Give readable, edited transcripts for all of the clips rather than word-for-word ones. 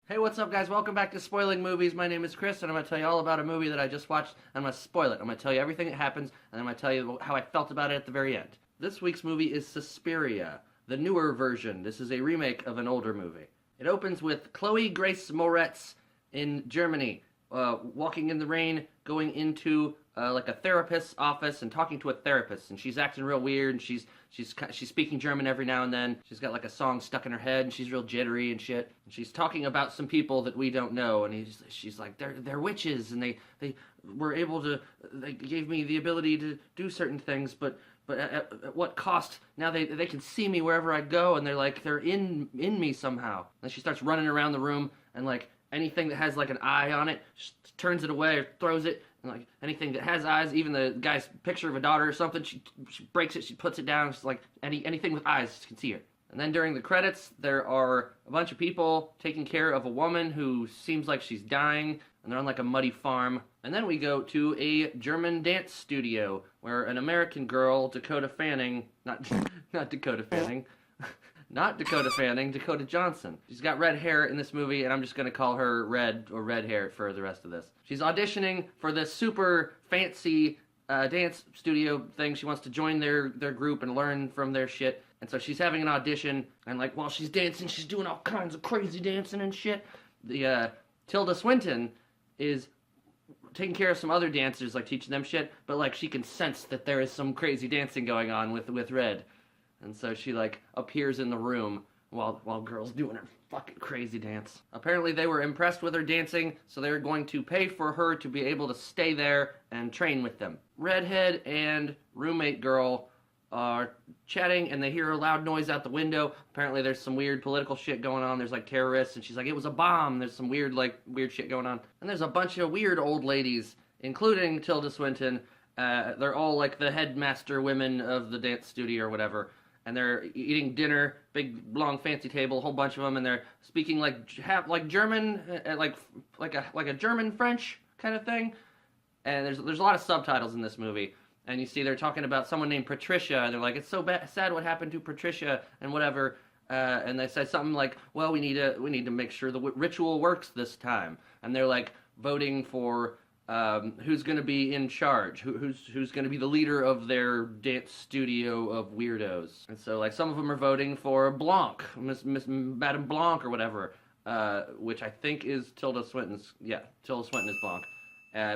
Hey, what's up, guys? Welcome back to Spoiling Movies. My name is Chris, and I'm going to tell you all about a movie that I just watched. I'm going to spoil it. I'm going to tell you everything that happens, and I'm going to tell you how I felt about it at the very end. This week's movie is Suspiria, the newer version. This is a remake of an older movie. It opens with Chloe Grace Moretz in Germany, walking in the rain, going into like a therapist's office and talking to a therapist, and she's acting real weird, and she's speaking German every now and then. She's got like a song stuck in her head, and she's real jittery and shit. And she's talking about some people that we don't know, and she's like, they're witches, and they were able to, they gave me the ability to do certain things, but at what cost? Now they can see me wherever I go, and they're in me somehow. And she starts running around the room, and like anything that has like an eye on it, she turns it away or throws it. And like anything that has eyes, even the guy's picture of a daughter or something, she breaks it, she puts it down. It's like anything with eyes, you can see her. And then during the credits, there are a bunch of people taking care of a woman who seems like she's dying, and they're on like a muddy farm. And then we go to a German dance studio where an American girl, Dakota Fanning, not Dakota Fanning, not Dakota Fanning, Dakota Johnson. She's got red hair in this movie, and I'm just going to call her Red or Red Hair for the rest of this. She's auditioning for this super fancy dance studio thing. She wants to join their group and learn from their shit. And so she's having an audition, and like while she's dancing, she's doing all kinds of crazy dancing and shit. The Tilda Swinton is taking care of some other dancers, like teaching them shit, but like she can sense that there is some crazy dancing going on with Red. And so she like appears in the room while girls doing her fucking crazy dance. Apparently they were impressed with her dancing, so they were going to pay for her to be able to stay there and train with them. Redhead and roommate girl are chatting, and they hear a loud noise out the window. Apparently there's some weird political shit going on. There's like terrorists, and she's like, it was a bomb. There's some weird shit going on. And there's a bunch of weird old ladies, including Tilda Swinton. They're all like the headmaster women of the dance studio or whatever. And they're eating dinner, big, long, fancy table, a whole bunch of them, and they're speaking like German, like a German French kind of thing. And there's a lot of subtitles in this movie, and you see they're talking about someone named Patricia, and they're like, it's so sad what happened to Patricia and whatever. And they say something like, well, we need to make sure the ritual works this time. And they're like voting for who's going to be in charge, who's going to be the leader of their dance studio of weirdos. And so like some of them are voting for Blanc, Madame Blanc or whatever, which I think is Tilda Swinton's. Yeah, Tilda Swinton is Blanc.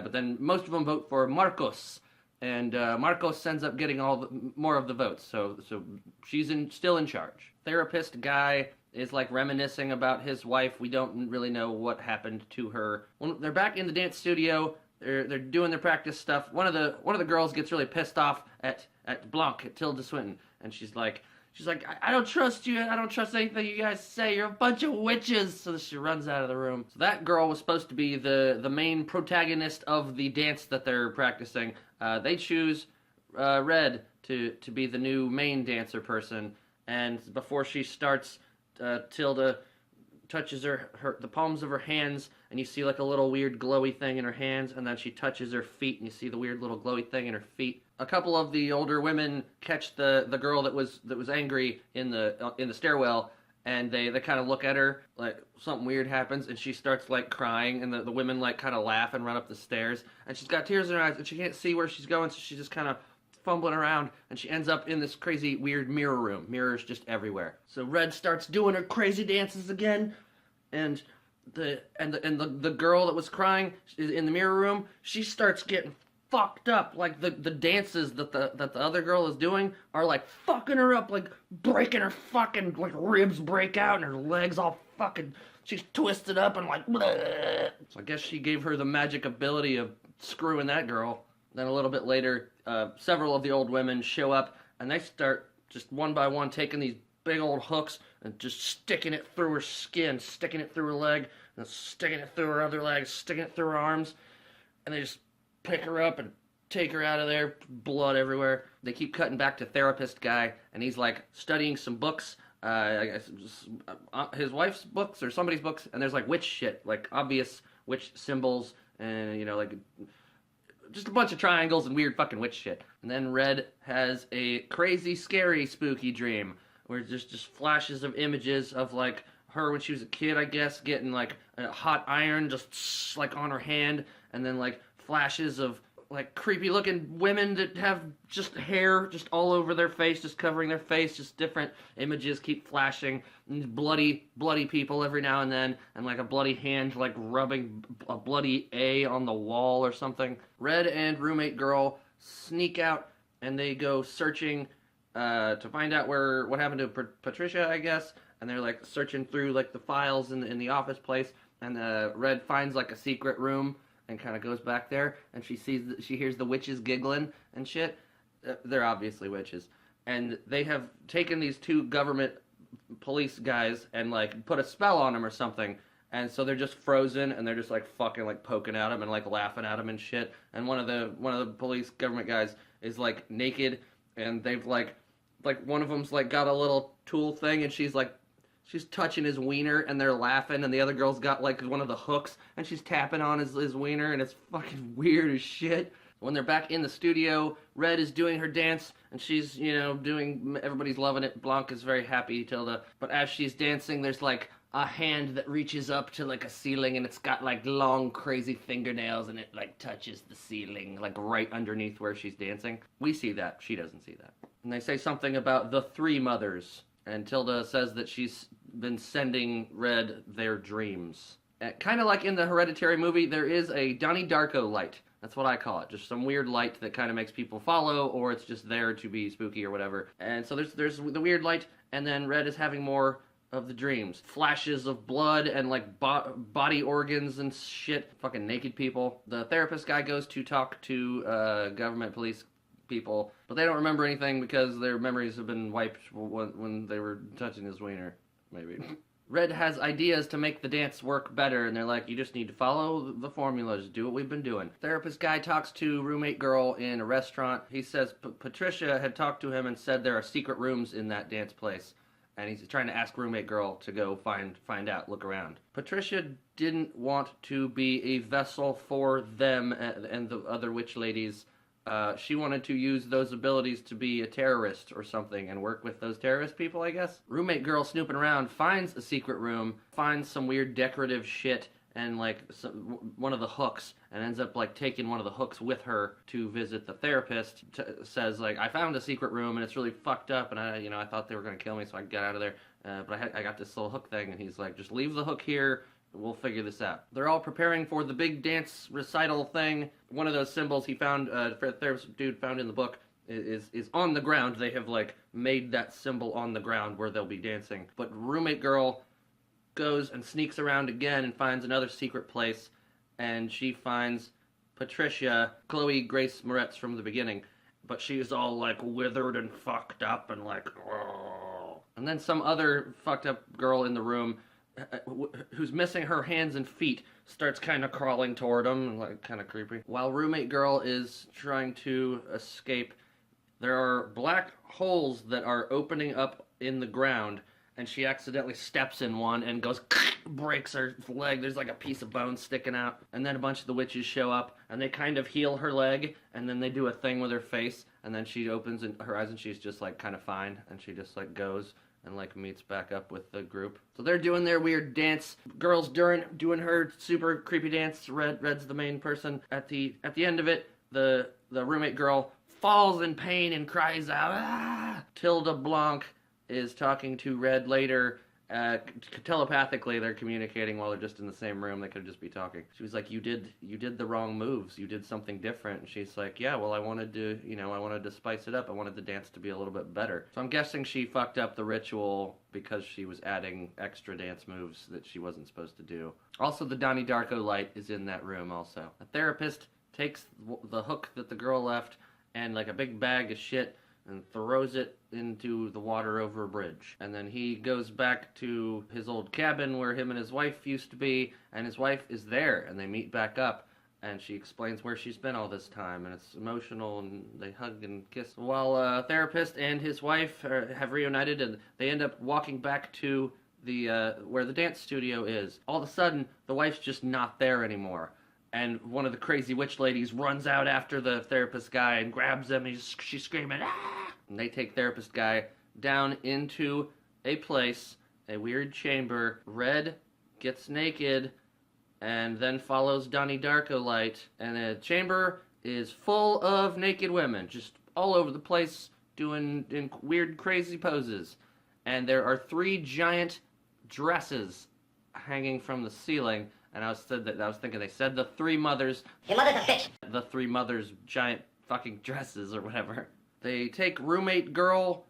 But then most of them vote for Marcos, and Marcos ends up getting more of the votes. So she's still in charge. Therapist guy is like reminiscing about his wife. We don't really know what happened to her. When they're back in the dance studio, they're doing their practice stuff. One of the girls gets really pissed off at Blanc, at Tilda Swinton, and she's like, I don't trust you. I don't trust anything you guys say. You're a bunch of witches. So she runs out of the room. So that girl was supposed to be the main protagonist of the dance that they're practicing. They choose Red to be the new main dancer person. And before she starts, Tilda touches the palms of her hands, and you see like a little weird glowy thing in her hands, and then she touches her feet, and you see the weird little glowy thing in her feet. A couple of the older women catch the girl that was angry in the stairwell, and they kind of look at her like something weird happens, and she starts like crying, and the women like kind of laugh and run up the stairs, and she's got tears in her eyes, and she can't see where she's going, so she's just kind of fumbling around, and she ends up in this crazy weird mirror room. Mirrors just everywhere. So Red starts doing her crazy dances again, and the girl that was crying in the mirror room, she starts getting fucked up. Like the dances that the other girl is doing are like fucking her up, like breaking her fucking, like ribs break out and her legs all fucking, she's twisted up and like bleh. So I guess she gave her the magic ability of screwing that girl. Then a little bit later, several of the old women show up, and they start just one by one taking these big old hooks and just sticking it through her skin, sticking it through her leg, and sticking it through her other leg, sticking it through her arms, and they just pick her up and take her out of there, blood everywhere. They keep cutting back to therapist guy, and he's like studying some books, I guess his wife's books or somebody's books, and there's like witch shit, like obvious witch symbols, and you know, like just a bunch of triangles and weird fucking witch shit. And then Red has a crazy, scary, spooky dream where there's just flashes of images of like her when she was a kid, I guess, getting like a hot iron just like on her hand, and then like flashes of like creepy looking women that have just hair just all over their face, just covering their face, just different images keep flashing, and bloody people every now and then, and like a bloody hand like rubbing a bloody A on the wall or something. Red and roommate girl sneak out and they go searching to find out what happened to Patricia, I guess, and they're like searching through like the files in the office place, and Red finds like a secret room and kind of goes back there, and she hears the witches giggling and shit. They're obviously witches, and they have taken these two government police guys and like put a spell on them or something, and so they're just frozen, and they're just like fucking like poking at them and like laughing at them and shit. And one of the police government guys is like naked, and they've like one of them's like got a little tool thing, and she's touching his wiener, and they're laughing, and the other girl's got like one of the hooks, and she's tapping on his wiener, and it's fucking weird as shit. When they're back in the studio, Red is doing her dance, and she's, everybody's loving it. Blanc is very happy, Tilda. But as she's dancing, there's like a hand that reaches up to like a ceiling, and it's got like long, crazy fingernails, and it like touches the ceiling, like right underneath where she's dancing. We see that. She doesn't see that. And they say something about the three mothers. And Tilda says that she's been sending Red their dreams. Kind of like in the Hereditary movie, there is a Donnie Darko light. That's what I call it. Just some weird light that kind of makes people follow, or it's just there to be spooky or whatever. And so there's the weird light, and then Red is having more of the dreams. Flashes of blood and like body organs and shit. Fucking naked people. The therapist guy goes to talk to government police people, but they don't remember anything because their memories have been wiped when they were touching his wiener, maybe. Red has ideas to make the dance work better, and they're like, you just need to follow the formulas, do what we've been doing. Therapist guy talks to roommate girl in a restaurant. He says Patricia had talked to him and said there are secret rooms in that dance place, and he's trying to ask roommate girl to go find out, look around. Patricia didn't want to be a vessel for them and the other witch ladies. She wanted to use those abilities to be a terrorist or something and work with those terrorist people, I guess. Roommate girl snooping around finds a secret room, finds some weird decorative shit and like one of the hooks, and ends up like taking one of the hooks with her to visit the therapist. Says like, I found a secret room and it's really fucked up, and I thought they were gonna kill me, so I got out of there. But I got this little hook thing, and he's like, just leave the hook here. We'll figure this out. They're all preparing for the big dance recital thing. One of those symbols he found, the therapist dude found in the book, is on the ground. They have like made that symbol on the ground where they'll be dancing. But roommate girl goes and sneaks around again and finds another secret place, and she finds Patricia, Chloe Grace Moretz from the beginning, but she's all like withered and fucked up and like, oh. And then some other fucked up girl in the room who's missing her hands and feet starts kind of crawling toward him, like kind of creepy. While roommate girl is trying to escape, there are black holes that are opening up in the ground, and she accidentally steps in one and goes breaks her leg. There's like a piece of bone sticking out, and then a bunch of the witches show up and they kind of heal her leg, and then they do a thing with her face, and then she opens her eyes and she's just like kind of fine, and she just like goes and like meets back up with the group. So they're doing their weird dance. Girl's doing her super creepy dance. Red's the main person. At the end of it, the roommate girl falls in pain and cries out, ah! Tilda Blanc is talking to Red later. Telepathically, they're communicating while they're just in the same room. They could just be talking. She was like, you did the wrong moves. You did something different. And she's like, yeah, well, I wanted to spice it up. I wanted the dance to be a little bit better. So I'm guessing she fucked up the ritual because she was adding extra dance moves that she wasn't supposed to do. Also, the Donnie Darko light is in that room also. A therapist takes the hook that the girl left and like a big bag of shit and throws it into the water over a bridge. And then he goes back to his old cabin where him and his wife used to be, and his wife is there, and they meet back up, and she explains where she's been all this time, and it's emotional, and they hug and kiss. While a therapist and his wife have reunited, and they end up walking back to the where the dance studio is. All of a sudden, the wife's just not there anymore. And one of the crazy witch ladies runs out after the therapist guy and grabs him, and she's screaming, ah! And they take therapist guy down into a place, a weird chamber. Red gets naked and then follows Donnie Darko light, and the chamber is full of naked women, just all over the place, doing in weird, crazy poses. And there are 3 giant dresses hanging from the ceiling, and I was thinking they said the 3 mothers. Your mother's a bitch. The 3 mothers' giant fucking dresses or whatever. They take roommate girl.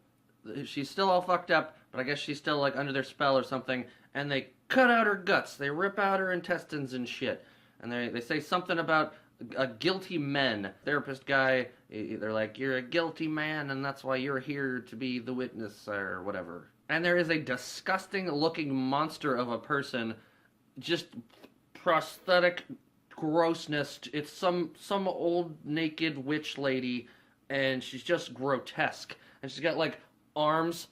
She's still all fucked up, but I guess she's still like under their spell or something, and they cut out her guts. They rip out her intestines and shit. And they say something about a guilty men. Therapist guy, they're like, you're a guilty man, and that's why you're here to be the witness or whatever. And there is a disgusting looking monster of a person, just prosthetic grossness. It's some old naked witch lady, and she's just grotesque. And she's got like arms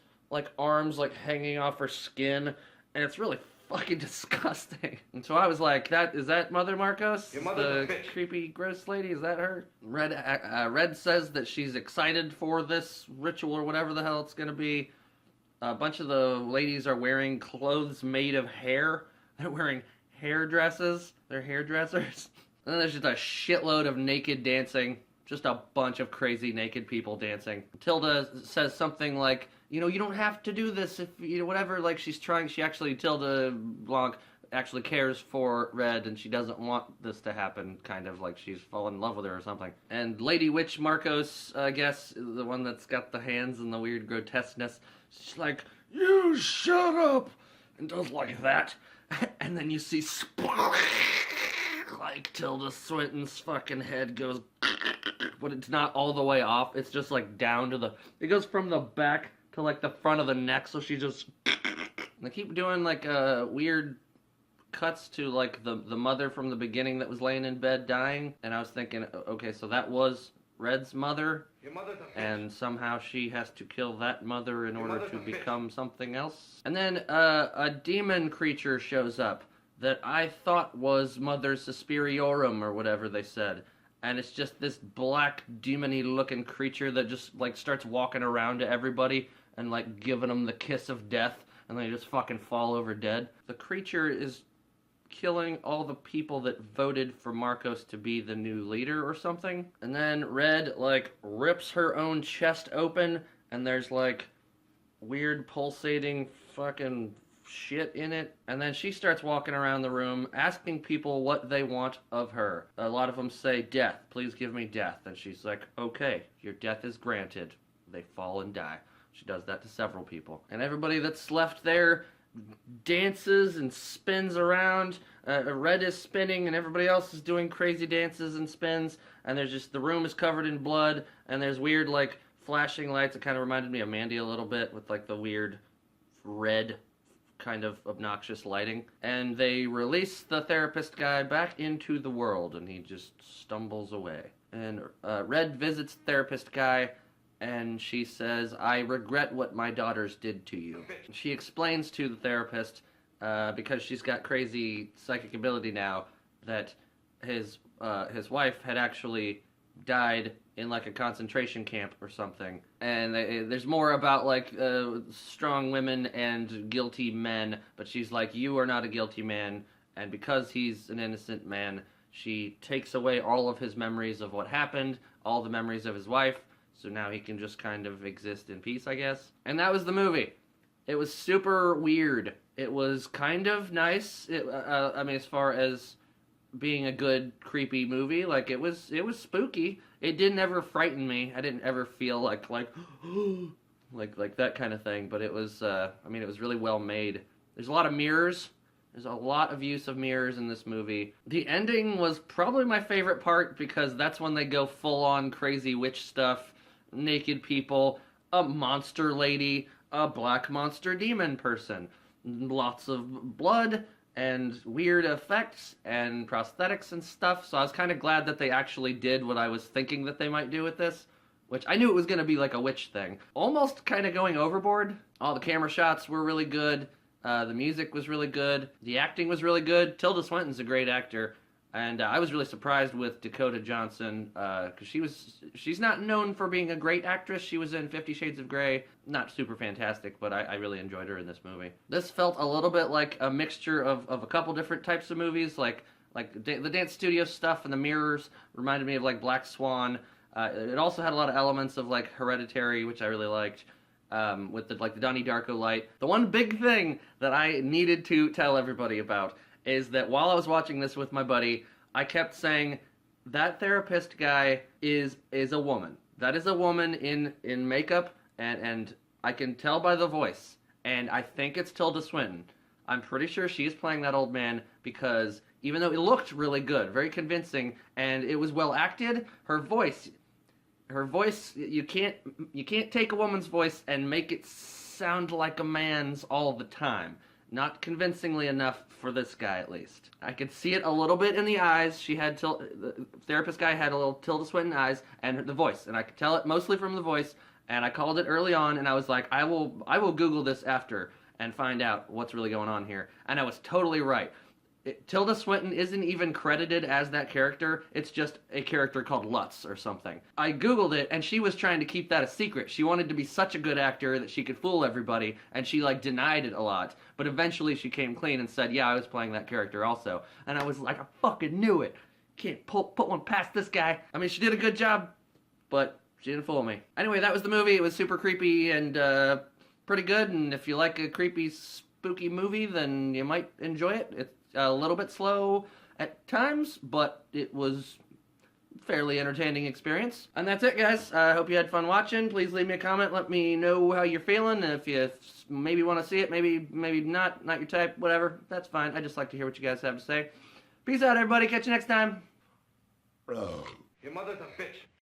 hanging off her skin, and it's really fucking disgusting. And so I was like, is that Mother Marcos? Your mother's the a bitch. Creepy gross lady? Is that her? Red says that she's excited for this ritual or whatever the hell it's gonna be. A bunch of the ladies are wearing clothes made of hair. They're wearing hairdresses. They're hairdressers. And then there's just a shitload of naked dancing. Just a bunch of crazy naked people dancing. Tilda says something like, you don't have to do this if, whatever, like Tilda Blanc actually cares for Red, and she doesn't want this to happen, kind of like she's fallen in love with her or something. And Lady Witch Marcos, I guess, the one that's got the hands and the weird grotesqueness, she's like, you shut up, and does like that. And then you see like Tilda Swinton's fucking head goes, but it's not all the way off. It's just like down to it goes from the back to like the front of the neck. So she just, they keep doing like weird cuts to like the mother from the beginning that was laying in bed dying. And I was thinking, okay, so that was Red's mother. Your mother's a bitch. And somehow she has to kill that mother in order to become something else. And then a demon creature shows up that I thought was Mother Suspiriorum or whatever they said. And it's just this black demon-y looking creature that just like starts walking around to everybody and like giving them the kiss of death, and they just fucking fall over dead. The creature is killing all the people that voted for Marcos to be the new leader or something. And then Red like rips her own chest open, and there's like weird pulsating fucking shit in it. And then she starts walking around the room asking people what they want of her. A lot of them say, death, please give me death. And she's like, okay, your death is granted. They fall and die. She does that to several people. And everybody that's left there dances and spins around. Red is spinning and everybody else is doing crazy dances and spins. And there's just, the room is covered in blood, and there's weird like flashing lights. It kind of reminded me of Mandy a little bit, with like the weird red kind of obnoxious lighting. And they release the therapist guy back into the world, and he just stumbles away. And Red visits the therapist guy, and she says, I regret what my daughters did to you. And she explains to the therapist, because she's got crazy psychic ability now, that his wife had actually died in like a concentration camp or something. And there's more about like strong women and guilty men, but she's like, you are not a guilty man. And because he's an innocent man, she takes away all of his memories of what happened, all the memories of his wife, so now he can just kind of exist in peace, I guess. And that was the movie. It was super weird. It was kind of nice. I mean, as far as being a good creepy movie, like it was spooky. It didn't ever frighten me. I didn't ever feel like that kind of thing. But it was, I mean, it was really well made. There's a lot of mirrors. There's a lot of use of mirrors in this movie. The ending was probably my favorite part, because that's when they go full on crazy witch stuff, naked people, a monster lady, a black monster demon person, lots of blood and weird effects and prosthetics and stuff. So I was kind of glad that they actually did what I was thinking that they might do with this, which I knew it was going to be like a witch thing. Almost kind of going overboard. All the camera shots were really good. The music was really good. The acting was really good. Tilda Swinton's a great actor. And I was really surprised with Dakota Johnson because she's not known for being a great actress. She was in 50 Shades of Grey, not super fantastic, but I really enjoyed her in this movie. This felt a little bit like a mixture of a couple different types of movies, like the dance studio stuff and the mirrors reminded me of like Black Swan. It also had a lot of elements of like Hereditary, which I really liked. With the Donnie Darko light. The one big thing that I needed to tell everybody about is that while I was watching this with my buddy, I kept saying, that therapist guy is a woman. That is a woman in makeup, and I can tell by the voice. And I think it's Tilda Swinton. I'm pretty sure she's playing that old man because even though it looked really good, very convincing, and it was well acted, her voice, you can't take a woman's voice and make it sound like a man's all the time. Not convincingly enough for this guy, at least. I could see it a little bit in the eyes. The therapist guy had a little Tilda Swinton eyes, and the voice, and I could tell it mostly from the voice. And I called it early on, and I was like, I will Google this after and find out what's really going on here. And I was totally right. Tilda Swinton isn't even credited as that character. It's just a character called Lutz or something. I Googled it, and she was trying to keep that a secret. She wanted to be such a good actor that she could fool everybody, and she, denied it a lot. But eventually she came clean and said, yeah, I was playing that character also. And I was like, I fucking knew it. Can't put one past this guy. I mean, she did a good job, but she didn't fool me. Anyway, that was the movie. It was super creepy and pretty good, and if you like a creepy, spooky movie, then you might enjoy it. It's a little bit slow at times, but it was a fairly entertaining experience. And that's it, guys. I hope you had fun watching. Please leave me a comment. Let me know how you're feeling. And if you maybe want to see it, maybe not your type, whatever. That's fine. I just like to hear what you guys have to say. Peace out, everybody. Catch you next time. Your mother's a bitch.